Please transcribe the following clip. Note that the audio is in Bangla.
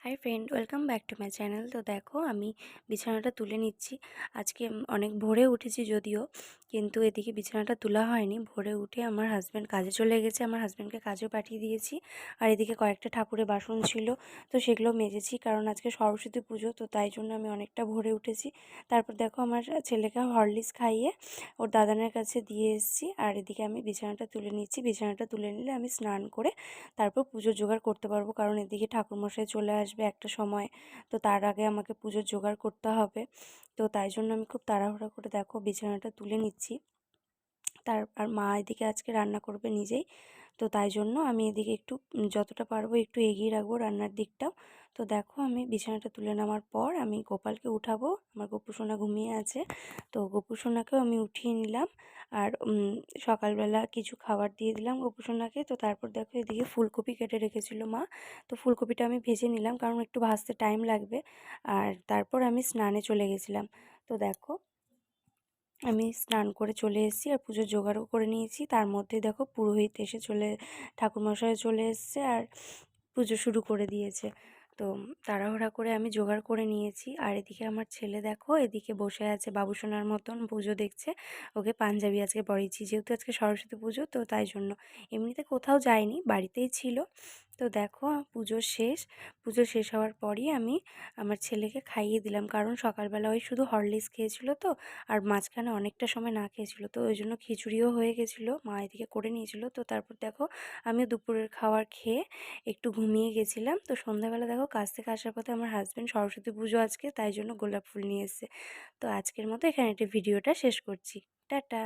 Hi friend, welcome back to my channel. তো দেখো, আমি বিছানাটা তুলে নিচ্ছি। আজকে অনেক ভোরে উঠেছি যদিও, কিন্তু এদিকে বিছানাটা তোলা হয়নি। ভোরে উঠে আমার হাজব্যান্ড কাজে চলে গেছে, আমার হাজব্যান্ডকে কাজেও পাঠিয়ে দিয়েছি। আর এদিকে কয়েকটা ঠাকুরের বাসন ছিল, তো সেগুলো মেজেছি, কারণ আজকে সরস্বতী পুজো, তো তাই জন্য আমি অনেকটা ভোরে উঠেছি। তারপর দেখো, আমার ছেলেকে হরলিক্স খাইয়ে ওর দাদানের কাছে দিয়ে এসেছি। আর এদিকে আমি বিছানাটা তুলে নিচ্ছি। বিছানাটা তুলে নিলে আমি স্নান করে তারপর পুজোর জোগাড় করতে পারবো, কারণ এদিকে ঠাকুরমশাই চলে আসবে একটা সময়। তো তার আগে আমাকে পুজোর জোগাড় করতে হবে। তো তাই জন্য আমি খুব তাড়াহুড়ো করে দেখো বিছানাটা তুলে নিচ্ছি। আর মা এদিকে আজকে রান্না করবে নিজেই। তো তাই জন্য আমি এদিকে একটু যতটা পারবো একটু এগিয়ে রাখবো রান্নার দিকটাও। তো দেখো, আমি বিছানাটা তুলে নেওয়ার পর আমি গোপালকে উঠাবো। আমার গপু সোনা ঘুমিয়ে আছে, তো গপু সোনাকেও আমি উঠিয়ে নিলাম। আর সকালবেলা কিছু খাবার দিয়ে দিলাম গপু সোনাকে। তো তারপর দেখো, এদিকে ফুলকপি কেটে রেখেছিল মা, তো ফুলকপিটা আমি ভেজে নিলাম, কারণ একটু ভাজতে টাইম লাগবে। আর তারপর আমি স্নানে চলে গেছিলাম। তো দেখো, আমি স্নান করে চলে এসেছি আর পুজোর জোগাড়ও করে নিয়েছি। তার মধ্যে দেখো, পুরোহিত ঠাকুরমশাই চলে এসেছে আর পুজো শুরু করে দিয়েছে। তো তাড়াহুড়া করে আমি জোগাড় করে নিয়েছি। আর এদিকে আমার ছেলে দেখো এদিকে বসে আছে বাবুসোনার মতন, পুজো দেখছে। ওকে পাঞ্জাবি আজকে পরিয়েছি, যেহেতু আজকে সরস্বতী পুজো, তো তাই জন্য। এমনিতে কোথাও যায়নি, বাড়িতেই ছিল। তো দেখো, পুজো শেষ হওয়ার পরই আমি আমার ছেলেকে খাইয়ে দিলাম, কারণ সকালবেলা ওই শুধু হরলিক্স খেয়েছিল তো। আর মাঝখানে অনেকটা সময় না খেয়েছিল, তো ওই জন্য খিচুড়িও হয়ে গেছিলো, মা এদিকে করে নিয়েছিল। তো তারপর দেখো, আমি দুপুরের খাবার খেয়ে একটু ঘুমিয়ে গেছিলাম। তো সন্ধ্যাবেলা দেখো, কাজ থেকে আসার পথে আমার হাজব্যান্ড সরস্বতী পুজো আজকে, তাই জন্য গোলাপ ফুল নিয়ে এসেছে। তো আজকের মতো এখানে ভিডিওটা শেষ করছি। টাটা।